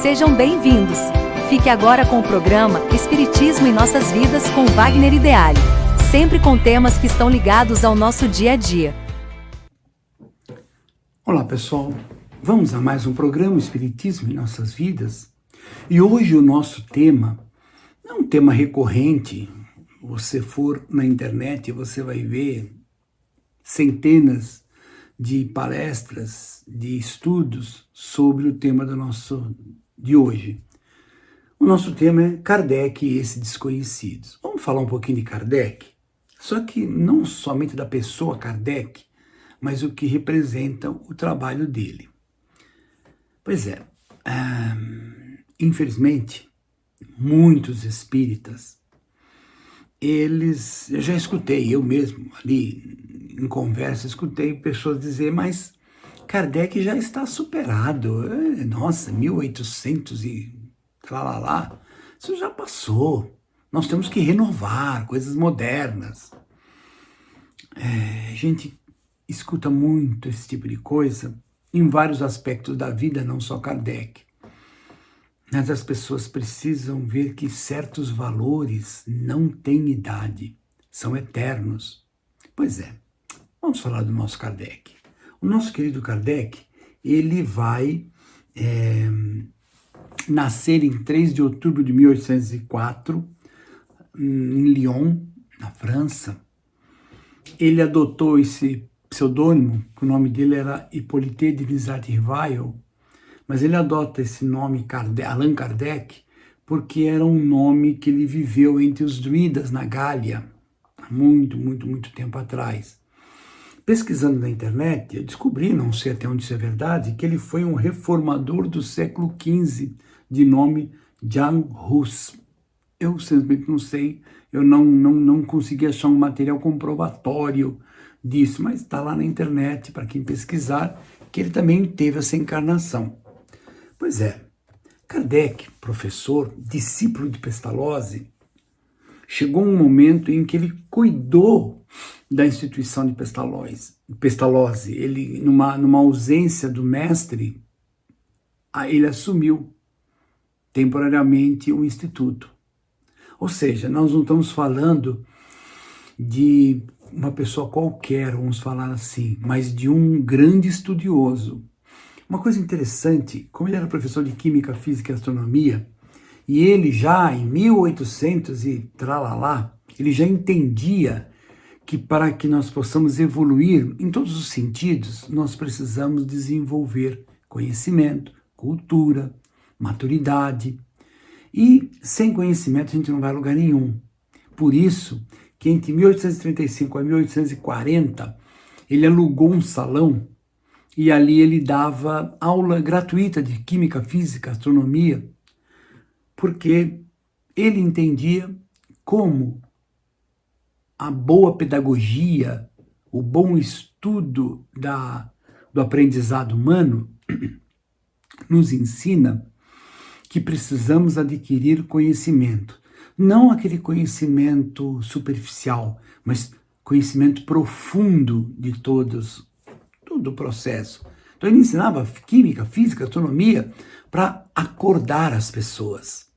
Sejam bem-vindos. Fique agora com o programa Espiritismo em Nossas Vidas com Wagner Ideale, sempre com temas que estão ligados ao nosso dia a dia. Olá pessoal, vamos a mais um programa Espiritismo em Nossas Vidas. E hoje o nosso tema é um tema recorrente. Você for na internet, você vai ver centenas de palestras, de estudos sobre o tema de hoje. O nosso tema é Kardec e esses desconhecidos. Vamos falar um pouquinho de Kardec? Só que não somente da pessoa Kardec, mas o que representa o trabalho dele. Pois é, infelizmente, muitos espíritas, eu já escutei, eu mesmo ali em conversa, escutei pessoas dizer, mas Kardec já está superado, nossa, 1800 e lá, isso já passou, nós temos que renovar coisas modernas. A gente escuta muito esse tipo de coisa em vários aspectos da vida, não só Kardec. Mas as pessoas precisam ver que certos valores não têm idade, são eternos. Pois é, vamos falar do nosso Kardec. O nosso querido Kardec, ele vai nascer em 3 de outubro de 1804, em Lyon, na França. Ele adotou esse pseudônimo, que o nome dele era Hippolyte de Rivail, mas ele adota esse nome Allan Kardec porque era um nome que ele viveu entre os druidas na Gália, há muito tempo atrás. Pesquisando na internet, eu descobri, não sei até onde isso é verdade, que ele foi um reformador do século XV, de nome Jan Hus. Eu simplesmente não sei, eu não consegui achar um material comprobatório disso, mas está lá na internet, para quem pesquisar, que ele também teve essa encarnação. Pois é, Kardec, professor, discípulo de Pestalozzi, chegou um momento em que ele cuidou da instituição de Pestalozzi. Ele, numa ausência do mestre, ele assumiu temporariamente o instituto. Ou seja, nós não estamos falando de uma pessoa qualquer, vamos falar assim, mas de um grande estudioso. Uma coisa interessante, como ele era professor de Química, Física e Astronomia, e ele já em 1800 e tralalá, ele já entendia que para que nós possamos evoluir em todos os sentidos, nós precisamos desenvolver conhecimento, cultura, maturidade. E sem conhecimento a gente não vai a lugar nenhum. Por isso que entre 1835 a 1840, ele alugou um salão e ali ele dava aula gratuita de Química, Física, Astronomia, porque ele entendia como a boa pedagogia, o bom estudo do aprendizado humano nos ensina que precisamos adquirir conhecimento. Não aquele conhecimento superficial, mas conhecimento profundo de todo o processo. Então ele ensinava Química, Física, Astronomia para acordar as pessoas.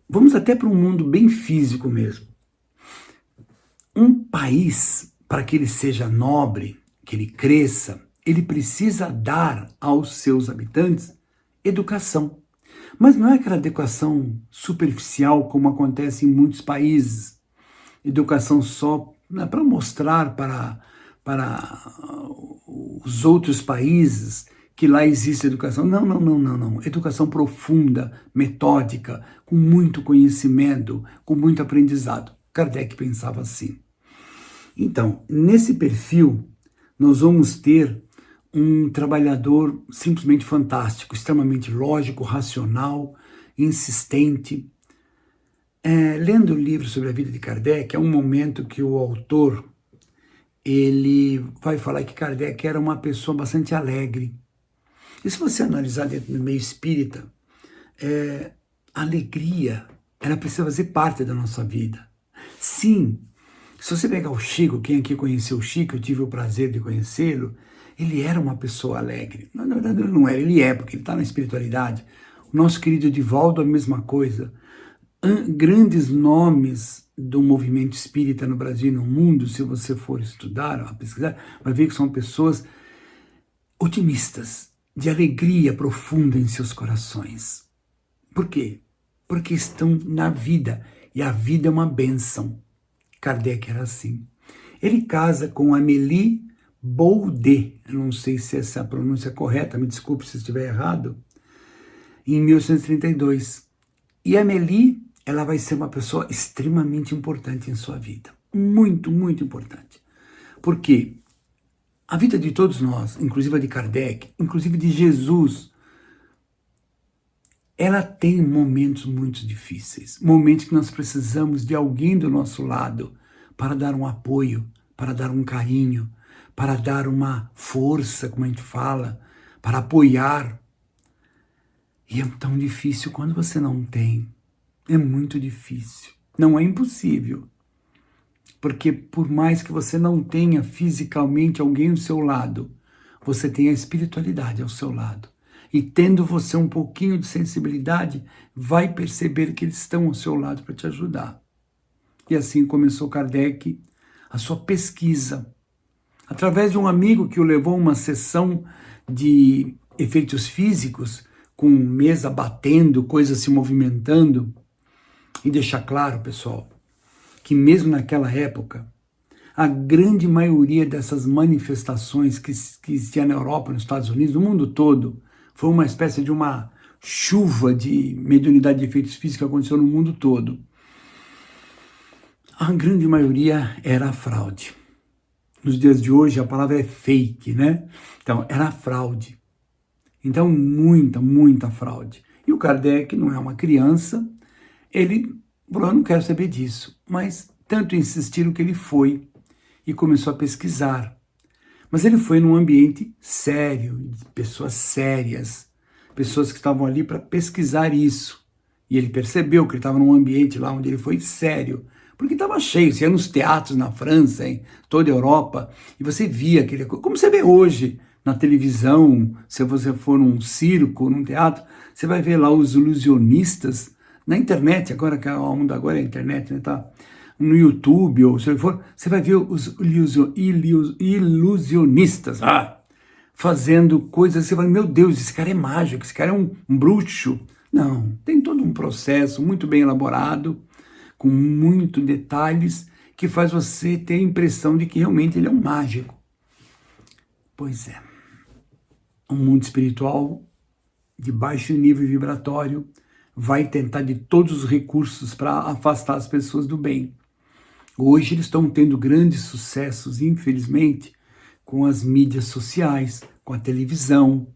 Vamos até para um mundo bem físico mesmo. Um país, para que ele seja nobre, que ele cresça, ele precisa dar aos seus habitantes educação. Mas não é aquela educação superficial como acontece em muitos países. Educação só para mostrar para os outros países que lá existe educação. Não. Educação profunda, metódica, com muito conhecimento, com muito aprendizado. Kardec pensava assim. Então, nesse perfil, nós vamos ter um trabalhador simplesmente fantástico, extremamente lógico, racional, insistente. Lendo o livro sobre a vida de Kardec, é um momento que o autor ele vai falar que Kardec era uma pessoa bastante alegre. E se você analisar dentro do meio espírita, a alegria, ela precisa fazer parte da nossa vida. Sim, se você pegar o Chico, quem aqui conheceu o Chico, eu tive o prazer de conhecê-lo, ele era uma pessoa alegre. Na verdade, ele não era, ele é, porque ele está na espiritualidade. Nosso querido Divaldo, a mesma coisa. Grandes nomes do movimento espírita no Brasil e no mundo, se você for estudar, pesquisar, vai ver que são pessoas otimistas, de alegria profunda em seus corações. Por quê? Porque estão na vida, e a vida é uma bênção. Kardec era assim. Ele casa com Amélie Baudet, eu não sei se essa é a pronúncia correta, me desculpe se estiver errado, em 1832. E Amélie, ela vai ser uma pessoa extremamente importante em sua vida. Muito, muito importante. Por quê? A vida de todos nós, inclusive a de Kardec, inclusive de Jesus, ela tem momentos muito difíceis, momentos que nós precisamos de alguém do nosso lado para dar um apoio, para dar um carinho, para dar uma força, como a gente fala, para apoiar. E é tão difícil quando você não tem. É muito difícil. Não é impossível. Porque por mais que você não tenha fisicamente alguém ao seu lado, você tem a espiritualidade ao seu lado. E tendo você um pouquinho de sensibilidade, vai perceber que eles estão ao seu lado para te ajudar. E assim começou Kardec a sua pesquisa. Através de um amigo que o levou a uma sessão de efeitos físicos, com mesa batendo, coisas se movimentando. E deixar claro, pessoal, que mesmo naquela época, a grande maioria dessas manifestações que existiam na Europa, nos Estados Unidos, no mundo todo, foi uma espécie de uma chuva de mediunidade de efeitos físicos que aconteceu no mundo todo. A grande maioria era fraude. Nos dias de hoje a palavra é fake, né? Então, era fraude. Então, muita fraude. E o Kardec não é uma criança, ele falou, eu não quero saber disso. Mas tanto insistiram que ele foi e começou a pesquisar. Mas ele foi num ambiente sério, de pessoas sérias, pessoas que estavam ali para pesquisar isso. E ele percebeu que ele estava num ambiente lá onde ele foi sério, porque estava cheio, você ia nos teatros na França, em toda a Europa, e você via aquele, como você vê hoje na televisão, se você for num circo, num teatro, você vai ver lá os ilusionistas, na internet, agora que a onda agora é a internet, né, tá? No YouTube, ou se for, você vai ver os ilusionistas fazendo coisas, você fala, meu Deus, esse cara é mágico, esse cara é um bruxo. Não, tem todo um processo muito bem elaborado, com muitos detalhes, que faz você ter a impressão de que realmente ele é um mágico. Pois é, o mundo espiritual, de baixo nível vibratório, vai tentar de todos os recursos para afastar as pessoas do bem. Hoje eles estão tendo grandes sucessos, infelizmente, com as mídias sociais, com a televisão,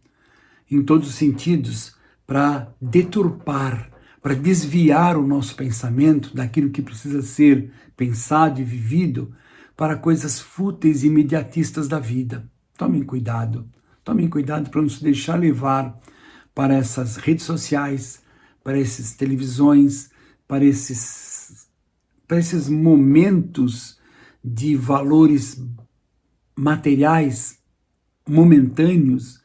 em todos os sentidos, para deturpar, para desviar o nosso pensamento daquilo que precisa ser pensado e vivido para coisas fúteis e imediatistas da vida. Tomem cuidado para não se deixar levar para essas redes sociais, para essas televisões, para esses momentos de valores materiais momentâneos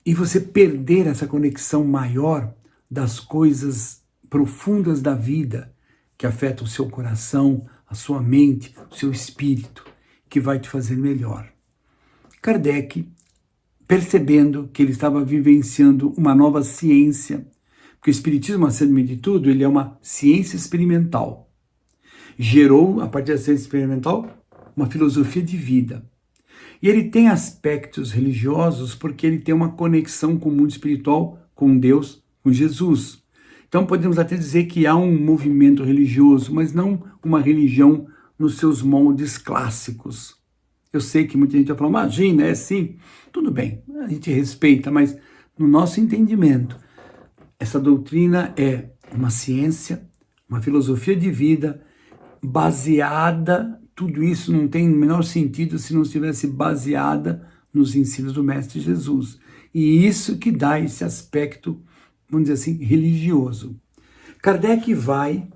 e você perder essa conexão maior das coisas profundas da vida que afetam o seu coração, a sua mente, o seu espírito, que vai te fazer melhor. Kardec, percebendo que ele estava vivenciando uma nova ciência, porque o Espiritismo, acima de tudo, ele é uma ciência experimental. Gerou, a partir da ciência experimental, uma filosofia de vida. E ele tem aspectos religiosos porque ele tem uma conexão com o mundo espiritual, com Deus, com Jesus. Então podemos até dizer que há um movimento religioso, mas não uma religião nos seus moldes clássicos. Eu sei que muita gente vai falar, imagina, é assim. Tudo bem, a gente respeita, mas no nosso entendimento, essa doutrina é uma ciência, uma filosofia de vida baseada, tudo isso não tem o menor sentido se não estivesse baseada nos ensinos do Mestre Jesus. E isso que dá esse aspecto, vamos dizer assim, religioso. Kardec vai,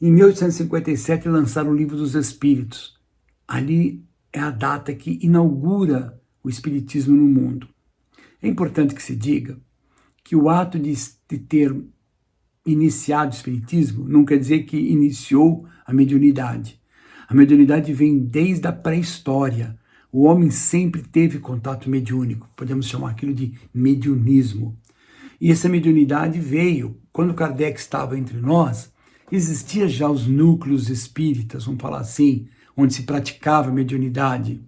em 1857, lançar o Livro dos Espíritos. Ali é a data que inaugura o Espiritismo no mundo. É importante que se diga que o ato de ter iniciado o espiritismo não quer dizer que iniciou a mediunidade. A mediunidade vem desde a pré-história. O homem sempre teve contato mediúnico, podemos chamar aquilo de mediunismo. E essa mediunidade veio, quando Kardec estava entre nós, existia já os núcleos espíritas, vamos falar assim, onde se praticava a mediunidade.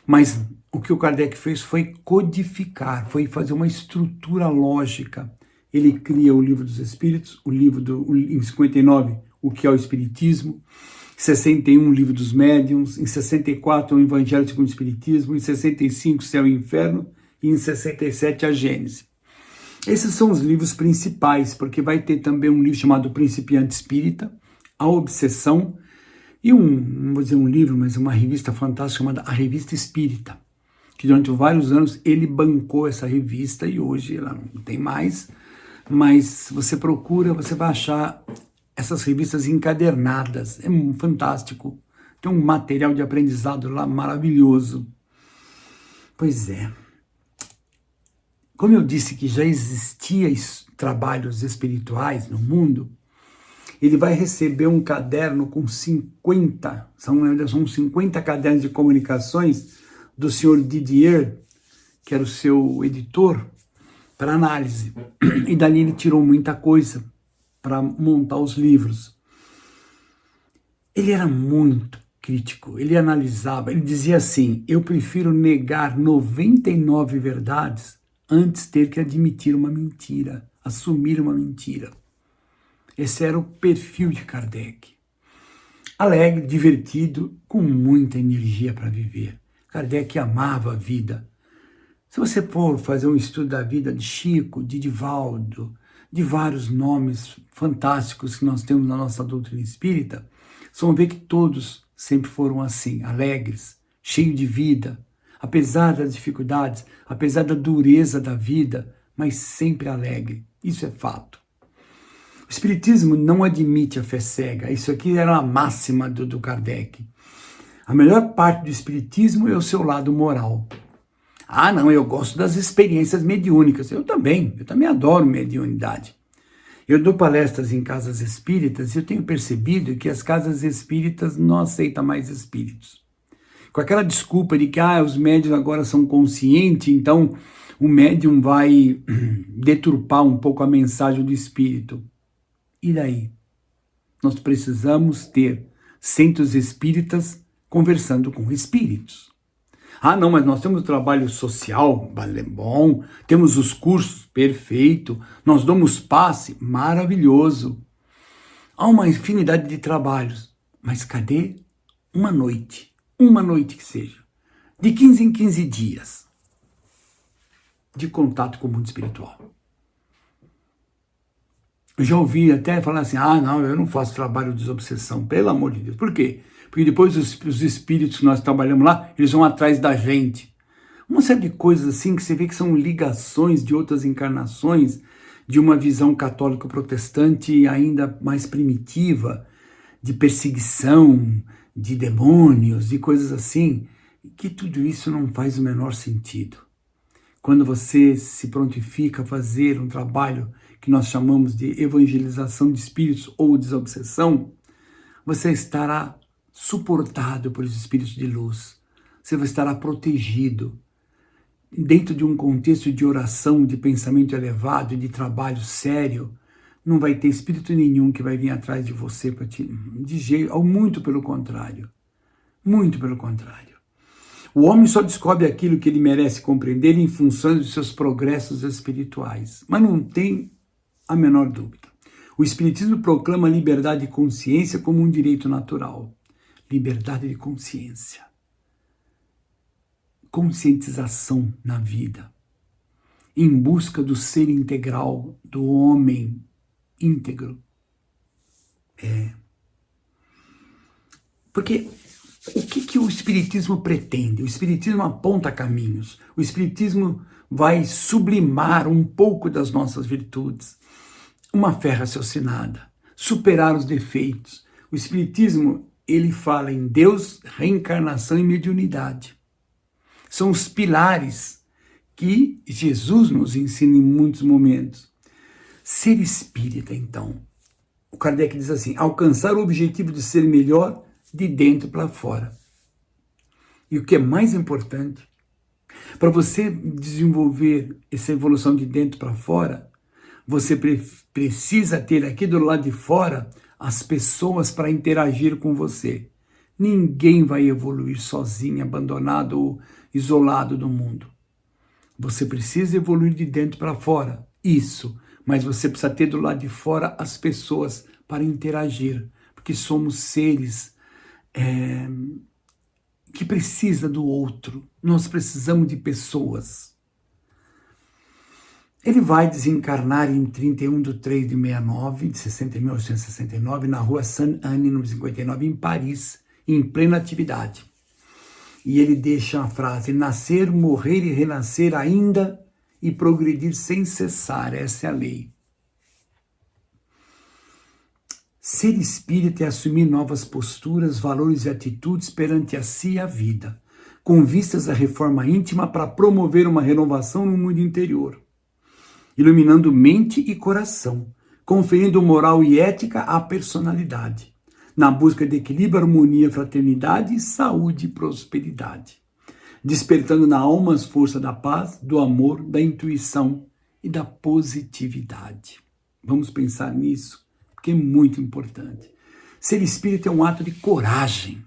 Mas o que o Kardec fez foi codificar, foi fazer uma estrutura lógica. Ele cria o Livro dos Espíritos, em 59, o que é o Espiritismo, em 61, o Livro dos Médiuns, em 64, o Evangelho segundo o Espiritismo, em 65, Céu e Inferno, e em 67, a Gênese. Esses são os livros principais, porque vai ter também um livro chamado Principiante Espírita, A Obsessão, e não vou dizer um livro, mas uma revista fantástica chamada A Revista Espírita, que durante vários anos ele bancou essa revista e hoje ela não tem mais, mas se você procura, você vai achar essas revistas encadernadas, é fantástico, tem um material de aprendizado lá maravilhoso. Pois é. Como eu disse que já existia trabalhos espirituais no mundo, ele vai receber um caderno com 50, são 50 cadernos de comunicações do senhor Didier, que era o seu editor, para análise. E dali ele tirou muita coisa para montar os livros. Ele era muito crítico, ele analisava, ele dizia assim: eu prefiro negar 99 verdades antes ter que admitir uma mentira, assumir uma mentira. Esse era o perfil de Kardec. Alegre, divertido, com muita energia para viver. Kardec amava a vida. Se você for fazer um estudo da vida de Chico, de Divaldo, de vários nomes fantásticos que nós temos na nossa doutrina espírita, vocês vão ver que todos sempre foram assim, alegres, cheios de vida, apesar das dificuldades, apesar da dureza da vida, mas sempre alegre. Isso é fato. O Espiritismo não admite a fé cega. Isso aqui era a máxima do Kardec. A melhor parte do Espiritismo é o seu lado moral. Ah, não, eu gosto das experiências mediúnicas. Eu também adoro mediunidade. Eu dou palestras em casas espíritas e eu tenho percebido que as casas espíritas não aceitam mais espíritos. Com aquela desculpa de que os médiuns agora são conscientes, então o médium vai deturpar um pouco a mensagem do espírito. E daí? Nós precisamos ter centros espíritas conversando com espíritos. Ah, não, mas nós temos o trabalho social, bom, temos os cursos, perfeito, nós damos passe, maravilhoso. Há uma infinidade de trabalhos, mas cadê uma noite que seja, de 15 em 15 dias, de contato com o mundo espiritual? Eu já ouvi até falar assim: não, eu não faço trabalho de desobsessão, pelo amor de Deus. Por quê? Porque depois os espíritos que nós trabalhamos lá, eles vão atrás da gente. Uma série de coisas assim que você vê que são ligações de outras encarnações, de uma visão católico-protestante ainda mais primitiva, de perseguição, de demônios, de coisas assim, que tudo isso não faz o menor sentido. Quando você se prontifica a fazer um trabalho que nós chamamos de evangelização de espíritos ou desobsessão, você estará suportado pelos espíritos de luz. Você estará protegido dentro de um contexto de oração, de pensamento elevado, de trabalho sério. Não vai ter espírito nenhum que vai vir atrás de você para te ou muito pelo contrário. Muito pelo contrário. O homem só descobre aquilo que ele merece compreender em função dos seus progressos espirituais. Mas não tem a menor dúvida. O Espiritismo proclama a liberdade de consciência como um direito natural. Liberdade de consciência. Conscientização na vida. Em busca do ser integral, do homem íntegro. Porque o que o Espiritismo pretende? O Espiritismo aponta caminhos. O Espiritismo vai sublimar um pouco das nossas virtudes. Uma fé raciocinada, superar os defeitos. O Espiritismo, ele fala em Deus, reencarnação e mediunidade. São os pilares que Jesus nos ensina em muitos momentos. Ser espírita, então, o Kardec diz assim, alcançar o objetivo de ser melhor de dentro para fora. E o que é mais importante, para você desenvolver essa evolução de dentro para fora, você precisa ter aqui do lado de fora as pessoas para interagir com você. Ninguém vai evoluir sozinho, abandonado ou isolado do mundo. Você precisa evoluir de dentro para fora, isso, mas você precisa ter do lado de fora as pessoas para interagir, porque somos seres que precisam do outro, nós precisamos de pessoas. Ele vai desencarnar em 1969, na rua Sainte-Anne, número 59, em Paris, em plena atividade. E ele deixa a frase, nascer, morrer e renascer ainda e progredir sem cessar, essa é a lei. Ser espírita é assumir novas posturas, valores e atitudes perante a si e a vida, com vistas à reforma íntima para promover uma renovação no mundo interior, iluminando mente e coração, conferindo moral e ética à personalidade, na busca de equilíbrio, harmonia, fraternidade, saúde e prosperidade, despertando na alma as forças da paz, do amor, da intuição e da positividade. Vamos pensar nisso, porque é muito importante. Ser espírita é um ato de coragem,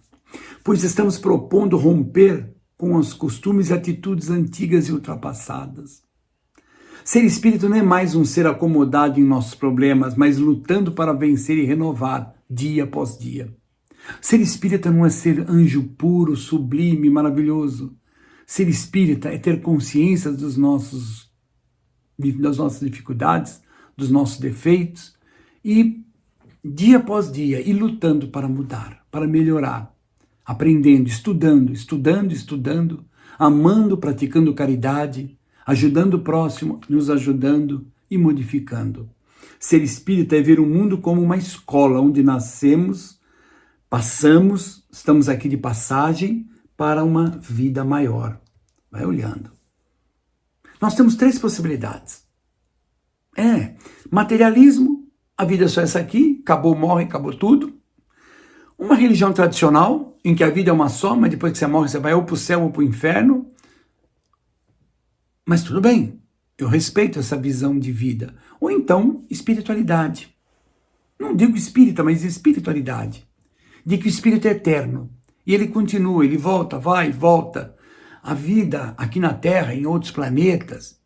pois estamos propondo romper com os costumes e atitudes antigas e ultrapassadas. Ser espírita não é mais um ser acomodado em nossos problemas, mas lutando para vencer e renovar dia após dia. Ser espírita não é ser anjo puro, sublime, maravilhoso. Ser espírita é ter consciência das nossas dificuldades, dos nossos defeitos e dia após dia ir lutando para mudar, para melhorar, aprendendo, estudando, amando, praticando caridade, ajudando o próximo, nos ajudando e modificando. Ser espírita é ver o mundo como uma escola onde nascemos, passamos, estamos aqui de passagem para uma vida maior. Vai olhando. Nós temos 3 possibilidades. Materialismo, a vida é só essa aqui, acabou, morre, acabou tudo. Uma religião tradicional, em que a vida é uma só, mas depois que você morre, você vai ou para o céu ou para o inferno. Mas tudo bem, eu respeito essa visão de vida. Ou então, espiritualidade. Não digo espírita, mas espiritualidade. De que o espírito é eterno. E ele continua, ele volta, vai, volta. A vida aqui na Terra, em outros planetas,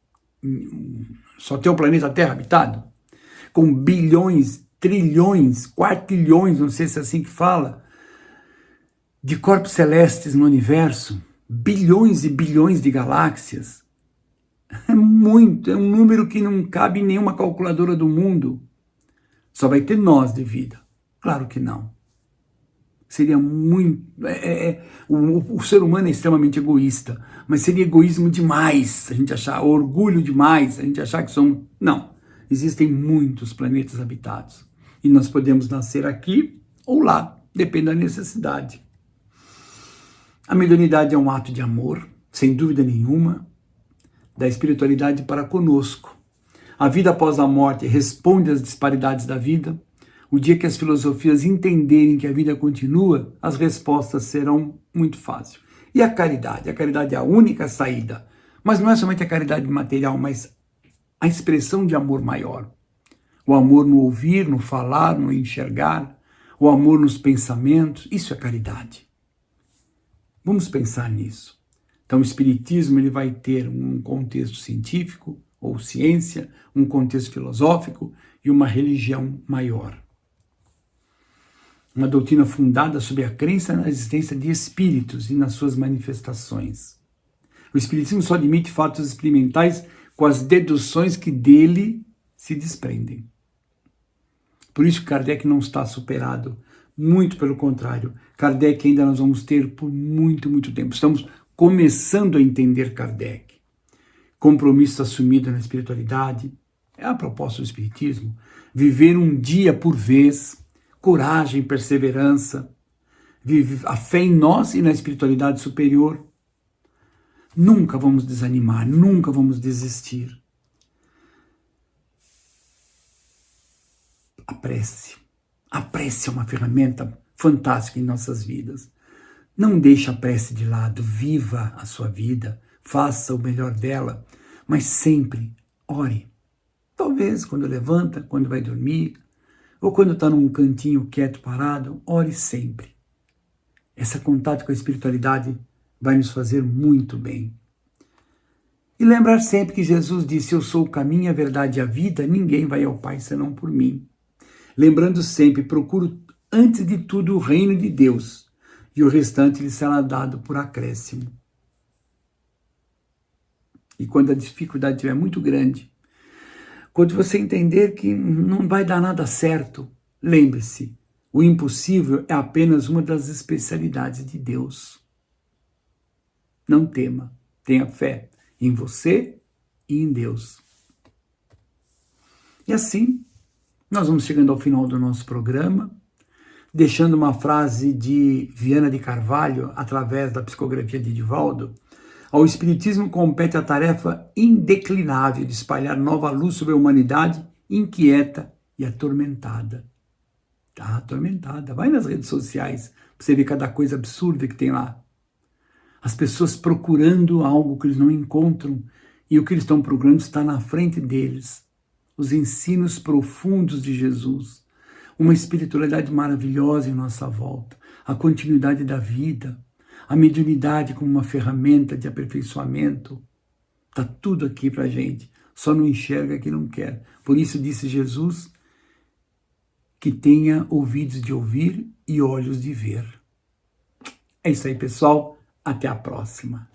só tem o planeta Terra habitado, com bilhões, trilhões, quartilhões, não sei se é assim que fala, de corpos celestes no universo, bilhões e bilhões de galáxias. É muito, é um número que não cabe em nenhuma calculadora do mundo. Só vai ter nós de vida. Claro que não. Seria muito... O ser humano é extremamente egoísta, mas seria egoísmo demais, a gente achar, orgulho demais, a gente achar que somos... Não, existem muitos planetas habitados. E nós podemos nascer aqui ou lá, depende da necessidade. A mediunidade é um ato de amor, sem dúvida nenhuma, da espiritualidade para conosco. A vida após a morte responde às disparidades da vida. O dia que as filosofias entenderem que a vida continua, as respostas serão muito fáceis. E a caridade? A caridade é a única saída. Mas não é somente a caridade material, mas a expressão de amor maior. O amor no ouvir, no falar, no enxergar. O amor nos pensamentos. Isso é caridade. Vamos pensar nisso. Então o espiritismo ele vai ter um contexto científico ou ciência, um contexto filosófico e uma religião maior. Uma doutrina fundada sobre a crença na existência de espíritos e nas suas manifestações. O espiritismo só admite fatos experimentais com as deduções que dele se desprendem. Por isso Kardec não está superado, muito pelo contrário. Kardec ainda nós vamos ter por muito, muito tempo. Estamos começando a entender Kardec. Compromisso assumido na espiritualidade, é a proposta do espiritismo. Viver um dia por vez, coragem, perseverança, a fé em nós e na espiritualidade superior. Nunca vamos desanimar, nunca vamos desistir. A prece. A prece é uma ferramenta fantástica em nossas vidas. Não deixe a prece de lado, viva a sua vida, faça o melhor dela, mas sempre ore. Talvez quando levanta, quando vai dormir, ou quando está num cantinho quieto, parado, ore sempre. Esse contato com a espiritualidade vai nos fazer muito bem. E lembrar sempre que Jesus disse: eu sou o caminho, a verdade e a vida, ninguém vai ao Pai senão por mim. Lembrando sempre, procuro antes de tudo o reino de Deus, e o restante lhe será dado por acréscimo. E quando a dificuldade estiver muito grande, quando você entender que não vai dar nada certo, lembre-se, o impossível é apenas uma das especialidades de Deus. Não tema, tenha fé em você e em Deus. E assim, nós vamos chegando ao final do nosso programa, deixando uma frase de Viana de Carvalho, através da psicografia de Divaldo. Ao Espiritismo compete a tarefa indeclinável de espalhar nova luz sobre a humanidade inquieta e atormentada. Tá atormentada. Vai nas redes sociais para você ver cada coisa absurda que tem lá. As pessoas procurando algo que eles não encontram, e o que eles estão procurando está na frente deles. Os ensinos profundos de Jesus, uma espiritualidade maravilhosa em nossa volta, a continuidade da vida, a mediunidade como uma ferramenta de aperfeiçoamento. Está tudo aqui para a gente, só não enxerga quem não quer. Por isso disse Jesus que tenha ouvidos de ouvir e olhos de ver. É isso aí, pessoal. Até a próxima.